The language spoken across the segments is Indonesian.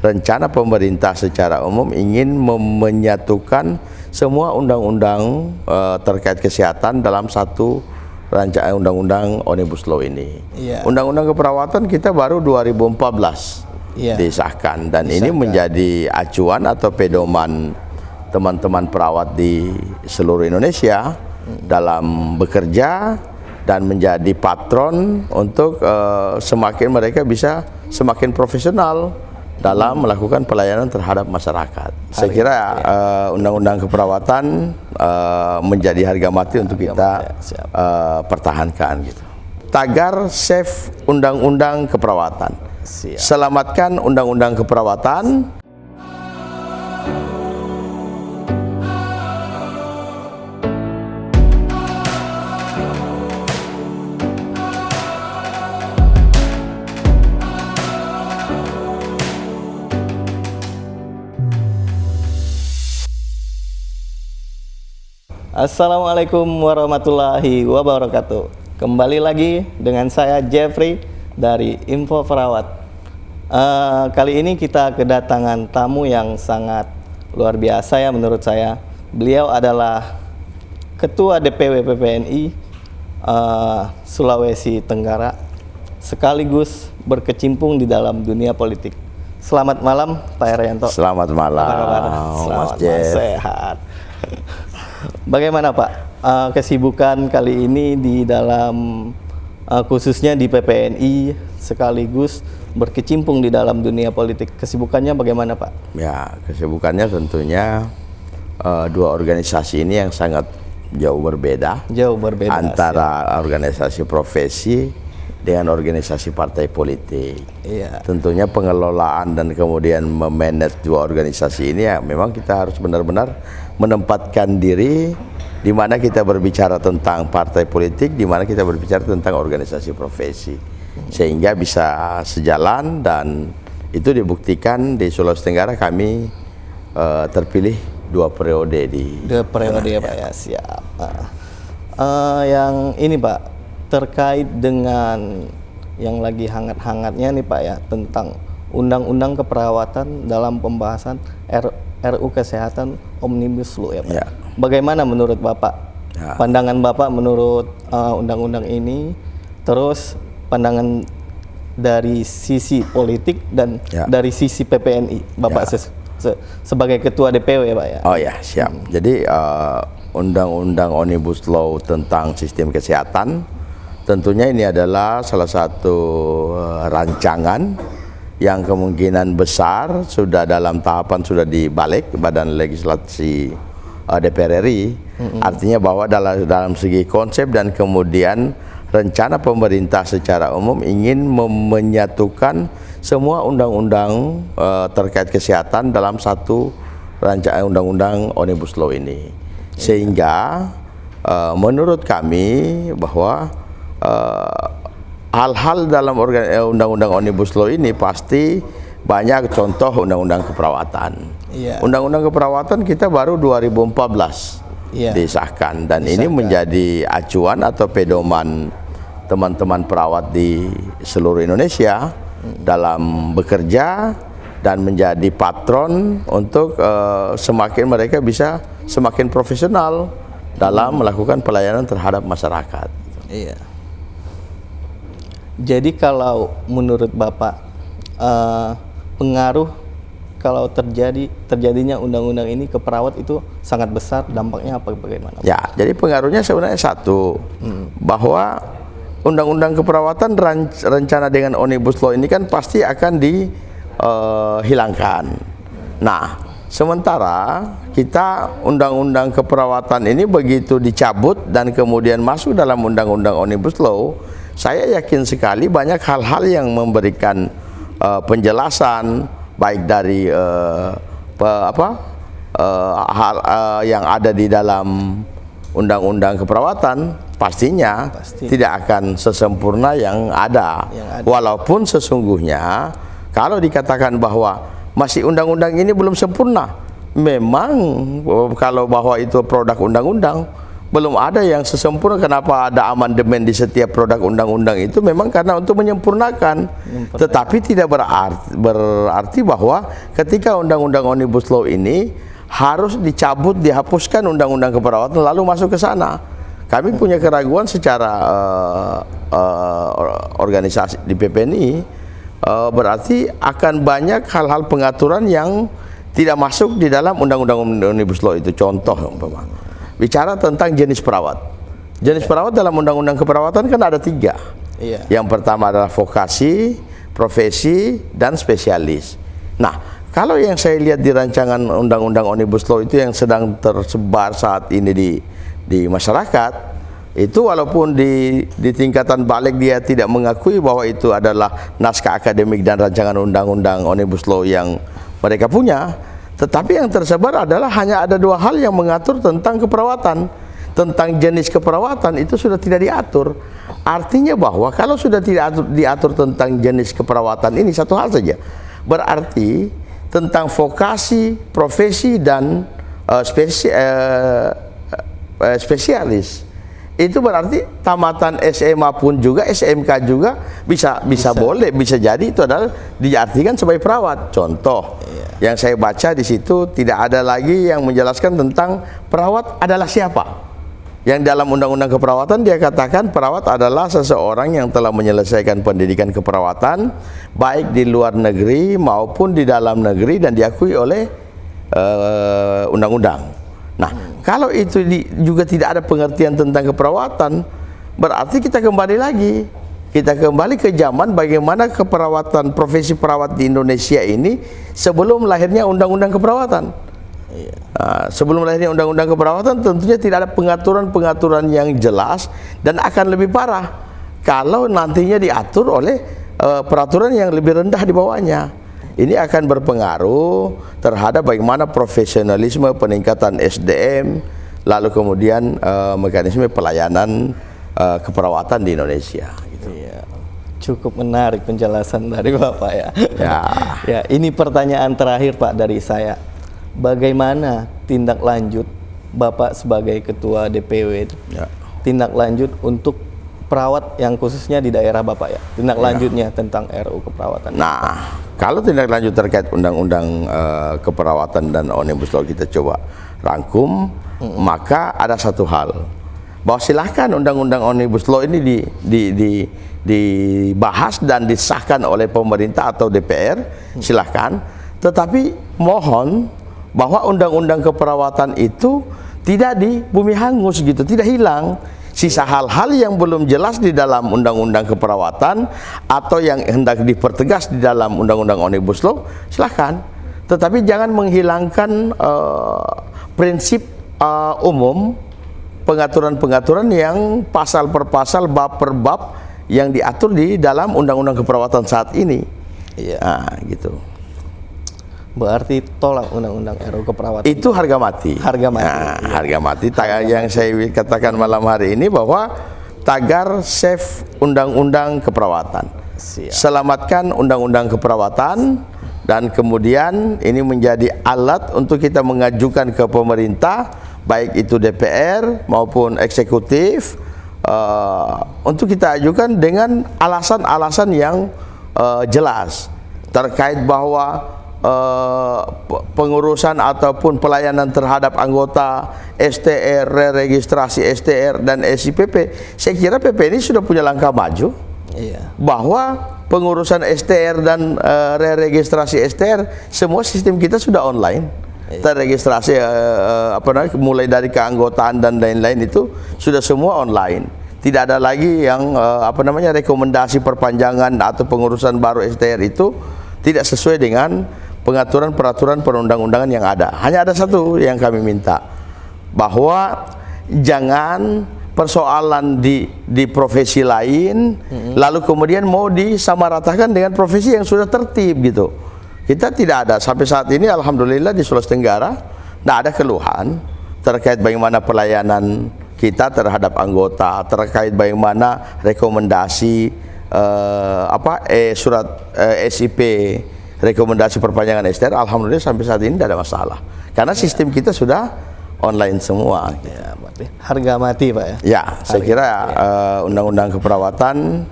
rencana pemerintah secara umum ingin menyatukan semua undang-undang terkait kesehatan dalam satu rancangan undang-undang Omnibus Law ini. Undang-undang keperawatan kita baru 2014 disahkan, dan ini menjadi acuan atau pedoman teman-teman perawat di seluruh Indonesia dalam bekerja dan menjadi patron untuk semakin mereka bisa semakin profesional dalam melakukan pelayanan terhadap masyarakat. Saya kira undang-undang keperawatan menjadi harga mati untuk kita pertahankan gitu. Tagar Save Undang-Undang Keperawatan. Selamatkan Undang-Undang Keperawatan. Assalamualaikum warahmatullahi wabarakatuh. Kembali lagi dengan saya Jeffrey dari Info Perawat. Kali ini kita kedatangan tamu yang sangat luar biasa ya menurut saya. Beliau adalah Ketua DPW PPNI Sulawesi Tenggara, sekaligus berkecimpung di dalam dunia politik. Selamat malam Pak Herianto. Selamat malam. Apa kabar? Selamat malam, sehat. Bagaimana Pak kesibukan kali ini di dalam khususnya di PPNI sekaligus berkecimpung di dalam dunia politik? Kesibukannya bagaimana Pak? Ya, kesibukannya tentunya dua organisasi ini yang sangat jauh berbeda antara organisasi profesi dengan organisasi partai politik. Tentunya pengelolaan dan kemudian memanage dua organisasi ini ya memang kita harus benar-benar menempatkan diri di mana kita berbicara tentang partai politik, di mana kita berbicara tentang organisasi profesi, sehingga bisa sejalan. Dan itu dibuktikan di Sulawesi Tenggara kami terpilih 2 periode di 2 periode ya Pak ya. Siap. Yang ini Pak, terkait dengan yang lagi hangat-hangatnya nih Pak ya, tentang undang-undang keperawatan dalam pembahasan RU Kesehatan Omnibus Law ya Pak. Bagaimana menurut Bapak? Pandangan Bapak menurut undang-undang ini, terus pandangan dari sisi politik dan dari sisi PPNI Bapak sebagai Ketua DPW ya Pak ya. Oh ya, siap. Jadi undang-undang Omnibus Law tentang sistem kesehatan tentunya ini adalah salah satu rancangan yang kemungkinan besar sudah dalam tahapan sudah dibalik Badan Legislasi DPR RI. Artinya bahwa dalam segi konsep dan kemudian rencana pemerintah secara umum ingin menyatukan semua undang-undang terkait kesehatan dalam satu rancangan undang-undang Omnibus Law ini. Sehingga menurut kami bahwa hal-hal dalam undang-undang Omnibus Law ini pasti banyak contoh undang-undang keperawatan. Undang-undang keperawatan kita baru 2014 disahkan, dan ini menjadi acuan atau pedoman teman-teman perawat di seluruh Indonesia dalam bekerja dan menjadi patron untuk semakin mereka bisa semakin profesional dalam melakukan pelayanan terhadap masyarakat. Jadi kalau menurut Bapak pengaruh kalau terjadinya undang-undang ini ke perawat itu sangat besar, dampaknya apa bagaimana? Ya, jadi pengaruhnya sebenarnya satu, bahwa undang-undang keperawatan rencana dengan Omnibus Law ini kan pasti akan dihilangkan. Nah, sementara kita undang-undang keperawatan ini begitu dicabut dan kemudian masuk dalam undang-undang Omnibus Law, saya yakin sekali banyak hal-hal yang memberikan penjelasan baik dari hal yang ada di dalam undang-undang keperawatan pastinya tidak akan sesempurna yang ada. Walaupun sesungguhnya kalau dikatakan bahwa masih undang-undang ini belum sempurna, memang kalau bahwa itu produk undang-undang belum ada yang sesempurna. Kenapa ada amandemen di setiap produk undang-undang itu memang karena untuk menyempurnakan. Tetapi tidak berarti bahwa ketika undang-undang Omnibus Law ini harus dicabut, dihapuskan undang-undang keperawatan lalu masuk ke sana. Kami punya keraguan secara organisasi di PPNI, berarti akan banyak hal-hal pengaturan yang tidak masuk di dalam undang-undang Omnibus Law itu. Contoh umpama bicara tentang jenis perawat. Jenis perawat dalam undang-undang keperawatan kan ada 3. Iya. Yang pertama adalah vokasi, profesi, dan spesialis. Nah, kalau yang saya lihat di rancangan undang-undang Omnibus Law itu yang sedang tersebar saat ini di masyarakat, itu walaupun di tingkatan balik dia tidak mengakui bahwa itu adalah naskah akademik dan rancangan undang-undang Omnibus Law yang mereka punya, tetapi yang tersebar adalah hanya ada 2 hal yang mengatur tentang keperawatan. Tentang jenis keperawatan itu sudah tidak diatur. Artinya bahwa kalau sudah tidak diatur tentang jenis keperawatan ini, satu hal saja, berarti tentang vokasi, profesi, dan spesialis. Itu berarti tamatan SMA pun juga, SMK juga bisa boleh, bisa jadi itu adalah diartikan sebagai perawat. Contoh yang saya baca di situ tidak ada lagi yang menjelaskan tentang perawat adalah siapa. Yang dalam undang-undang keperawatan dia katakan perawat adalah seseorang yang telah menyelesaikan pendidikan keperawatan baik di luar negeri maupun di dalam negeri dan diakui oleh undang-undang. Nah, kalau itu juga tidak ada pengertian tentang keperawatan, berarti kita kembali lagi. Kita kembali ke zaman bagaimana keperawatan, profesi perawat di Indonesia ini sebelum lahirnya undang-undang keperawatan. Sebelum lahirnya undang-undang keperawatan tentunya tidak ada pengaturan-pengaturan yang jelas dan akan lebih parah kalau nantinya diatur oleh peraturan yang lebih rendah di bawahnya. Ini akan berpengaruh terhadap bagaimana profesionalisme, peningkatan SDM, lalu kemudian mekanisme pelayanan keperawatan di Indonesia. Gitu. Iya. Cukup menarik penjelasan dari Bapak ya. Ya, ini pertanyaan terakhir Pak dari saya. Bagaimana tindak lanjut Bapak sebagai Ketua DPW? Tindak lanjut untuk perawat yang khususnya di daerah Bapak ya. Tindak lanjutnya tentang RUU keperawatan. Nah, kalau tindak lanjut terkait undang-undang keperawatan dan Omnibus Law kita coba rangkum, maka ada satu hal, bahwa silahkan undang-undang Omnibus Law ini dibahas dan disahkan oleh pemerintah atau DPR, silahkan, tetapi mohon bahwa undang-undang keperawatan itu tidak di bumi hangus gitu, tidak hilang. Sisa hal-hal yang belum jelas di dalam undang-undang keperawatan atau yang hendak dipertegas di dalam undang-undang Omnibus Law, silahkan. Tetapi jangan menghilangkan prinsip umum, pengaturan-pengaturan yang pasal per pasal, bab per bab yang diatur di dalam undang-undang keperawatan saat ini. Nah, gitu. Berarti tolak undang-undang RUU keperawatan. Itu harga mati. Harga mati. Nah, harga mati. Yang saya katakan malam hari ini bahwa tagar save undang-undang keperawatan. Selamatkan undang-undang keperawatan, dan kemudian ini menjadi alat untuk kita mengajukan ke pemerintah, baik itu DPR maupun eksekutif, untuk kita ajukan dengan alasan-alasan yang jelas terkait bahwa pengurusan ataupun pelayanan terhadap anggota STR, registrasi STR dan SIPP. Saya kira PP ini sudah punya langkah maju, bahwa pengurusan STR dan registrasi STR semua sistem kita sudah online. Terregistrasi mulai dari keanggotaan dan lain-lain itu sudah semua online. Tidak ada lagi yang rekomendasi perpanjangan atau pengurusan baru STR itu tidak sesuai dengan pengaturan peraturan perundang-undangan yang ada. Hanya ada satu yang kami minta, bahwa jangan persoalan di profesi lain lalu kemudian mau disamaratakan dengan profesi yang sudah tertib gitu. Kita tidak ada sampai saat ini, alhamdulillah di Sulawesi Tenggara tidak ada keluhan terkait bagaimana pelayanan kita terhadap anggota, terkait bagaimana rekomendasi surat SIP, rekomendasi perpanjangan STR. Alhamdulillah sampai saat ini tidak ada masalah, karena sistem kita sudah online semua. Ya, berarti harga mati Pak ya. Ya, saya kira undang-undang keperawatan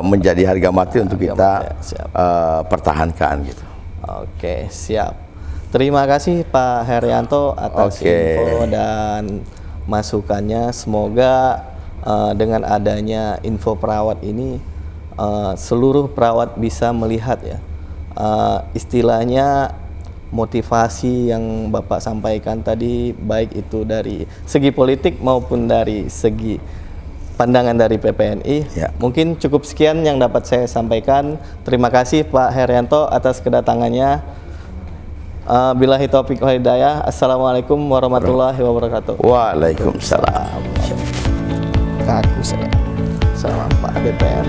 menjadi harga mati untuk kita mati, siap. Pertahankan gitu. Oke, siap. Terima kasih Pak Herianto atas info dan masukannya. Semoga dengan adanya info perawat ini seluruh perawat bisa melihat ya, istilahnya motivasi yang Bapak sampaikan tadi, baik itu dari segi politik maupun dari segi pandangan dari PPNI. Ya. Mungkin cukup sekian yang dapat saya sampaikan. Terima kasih Pak Herianto atas kedatangannya. Billahi taufiq wal hidayah. Assalamualaikum warahmatullahi wabarakatuh. Waalaikumsalam. Kaku saya sama Pak DPR.